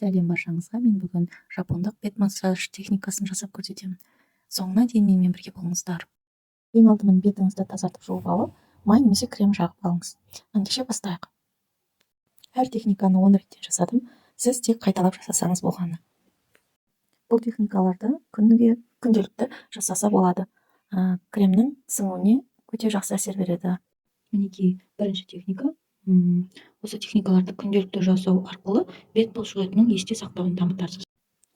Сәлем баршаңызға. Мен бүгін жапондық бет массаж техникасын жасап көрсетемін. Соңына дейін менімен бірге болыңыздар. Ең алдымен бетіңізді тазартып жуып алып, май немесе крем жағып алыңыз. Ендеше бастайық. Әр техниканы 10 реттен жасадым. Сіз тек қайталап жасасаңыз болғаны. Бұл техникаларды күнделікті жасаса болады. Кремнің сіңуіне өте жақсы әсер береді. Мінекей, бірінші техника. Осы техникаларды күнделікті жасау арқылы бет бұлшықетінің есте сақтауын дамытасыз.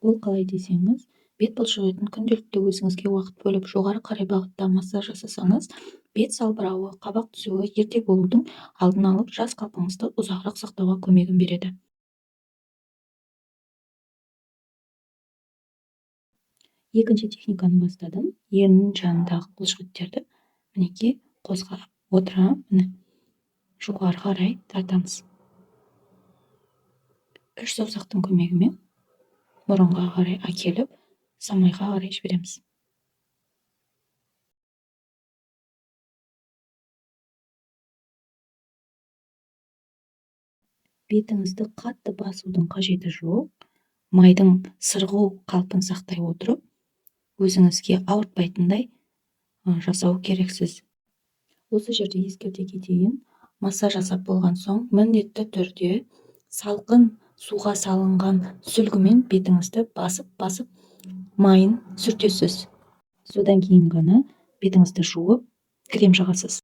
Ол қалай десеңіз, бет бұлшықетін күнделікті өзіңізге уақыт бөліп жоғары қарай бағытта массаж жасасаңыз, бет салбырауы, қабақ түсуі ерте болудың алдын алып, жас қалпыңызды ұзағырақ сақтауға көмегін береді. Екінші техниканы бастадым. Еріннің жанындағы бұлшықеттерді мінекей қозғап отыра, жоғары қарай тартамыз. 3 саусақтың көмегімен мұрынға қарай әкеліп, самайға қарай жібереміз. Бетіңізді қатты басудың қажеті жоқ. Майдың сырғу қалпын сақтай отырып, өзіңізге ауыртпайтындай жасау керексіз. Осы жерде ескерте кетейін, массаж жасап болған соң міндетті түрде салқын суға салынған сүлгімен бетіңізді басып майын сүртесіз. Содан кейін ғана бетіңізді жуып, крем жағасыз.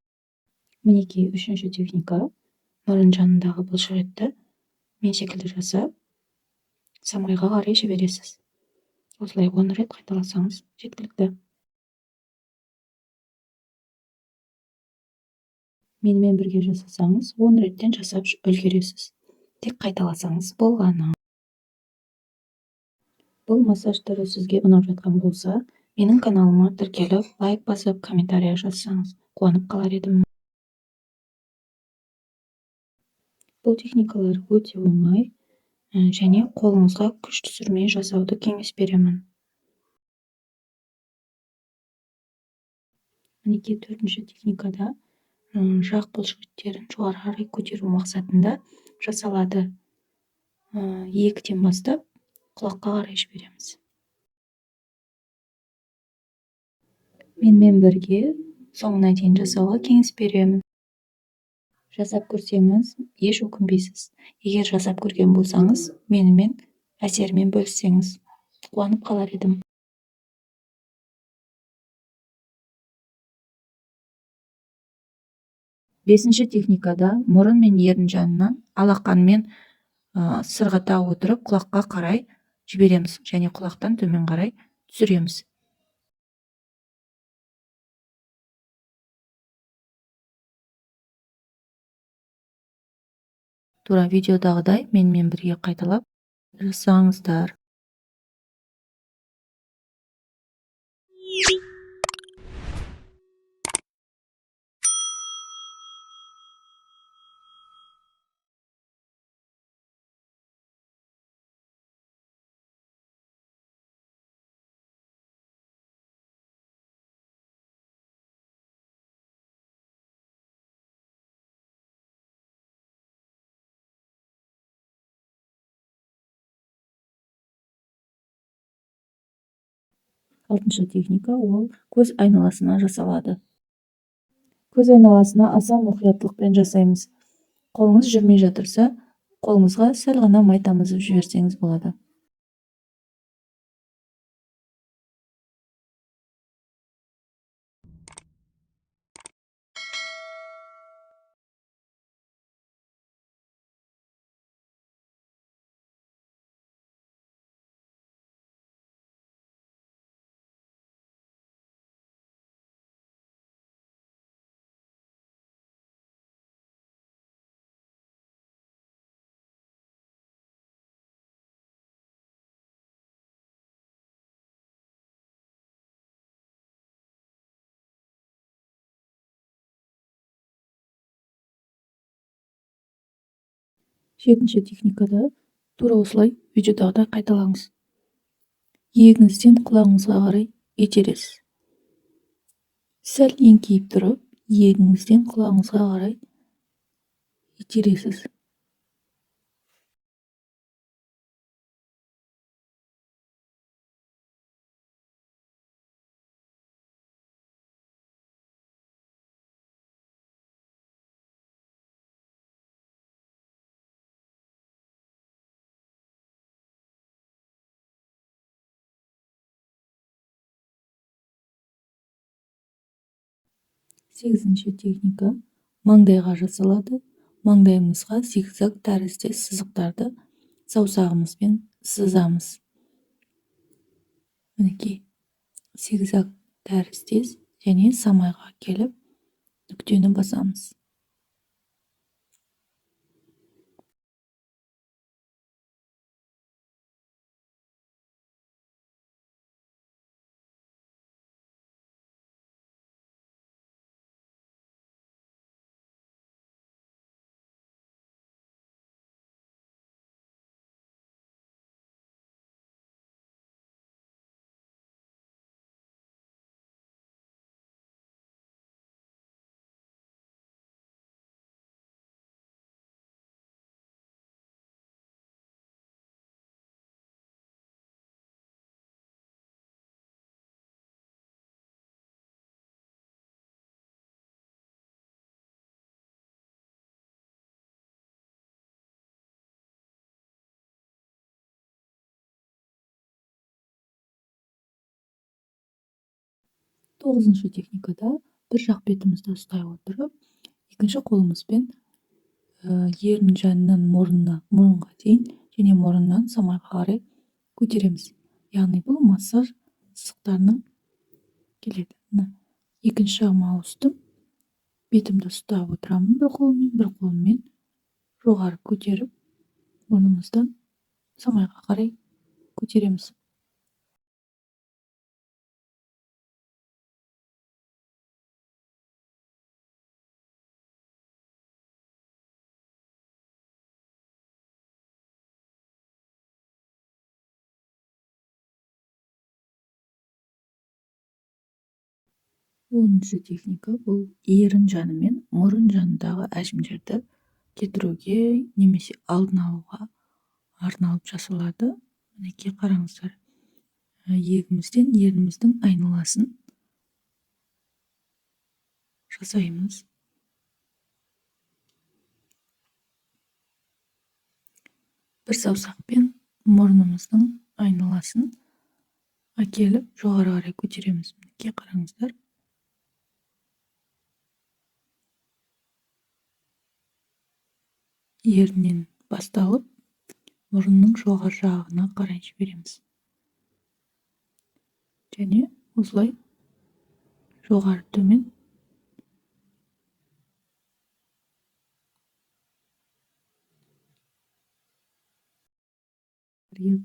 Мінекей, үшінші техника. Мұрын жанындағы бұлшықетті мен секілді жасап, самайға қарай жібересіз. Осылай 10 рет қайталасаңыз жеткілікті. Менімен бірге жасасаңыз, 10 реттен жасап үлгересіз. Тек қайталасаңыз болғаны. Бұл массаж түрі сізге ұнап жатқан болса, менің каналыма тіркеліп, лайк басып, комментария жазсаңыз, қуанып қалар едім. Бұл техникалар өте оңай, және қолыңызға күш түсірмей жасауды кеңес беремін. Мінекей, төртінші техникада жақ бұлшықеттерін жоғары қарай көтеру мақсатында жасалады. Иектен бастап құлаққа қарай жібереміз. Менімен бірге соңына дейін жасауға кеңес беремін. Жасап көрсеңіз, еш өкінбейсіз. Егер жасап көрген болсаңыз, менімен әсерімен бөліссеңіз, қуанып қалар едім. Бесінші техникада мұрын мен ерін жанынан алақанмен сырғата отырып, құлаққа қарай жібереміз және құлақтан төмен қарай түсіреміз. Тура видеодағыдай менімен бірге қайталап жасаңыздар. Алтыншы техника ол көз айналасына жасалады. Көз айналасына аса мұқияттылықпен жасаймыз. Қолыңыз жүрмей жатырса, қолыңызға сәл ғана май тамызып жіберсеңіз болады. Жетінші техникада тура осылай видеодағыдай қайталаңыз. Иегіңізден құлағыңызға қарай итересіз. Сәл еңкейіп тұрып, иегіңізден құлағыңызға қарай итересіз. Сегізінші техника маңдайға жасалады. Маңдайымызға зигзаг тәріздес сызықтарды саусағымызбен сызамыз. Мінекей, зигзаг тәріздес және самайға келіп нүктені басамыз. Тоғызыншы техникада бір жақ бетімізді ұстай отырып, екінші қолымызбен ерін жанынан мұрынға дейін және мұрыннан самайға қарай көтереміз. Яғни бұл массаж сызықтарына келеді. Екінші жағыма ауыстым. Бетімді ұстап отырамын бір қолыммен жоғары көтеріп, мұрнымыздан самайға қарай көтереміз. Оныншы техника бұл ерін жаны мен мұрын жанындағы әжімдерді кетіруге немесе алдын алуға арналып жасалады. Мінекей қараңыздар. Иегімізден ерніміздің айналасын жасаймыз. Бір саусақпен мұрнымыздың айналасын әкеліп жоғары қарай көтереміз. Мінекей қараңыздар. Еріннен басталып, мұрынның жоғары жағына қарай жібереміз. Және осылай жоғары төмен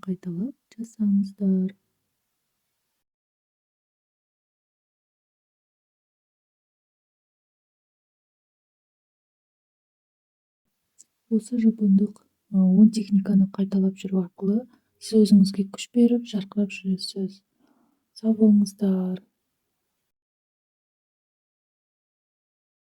қайталап жасаңыздар. Осы жапондық 10 техниканы қайталап жүру арқылы сіз өзіңізге күш беріп, жарқырап жүресіз. Сау болыңыздар.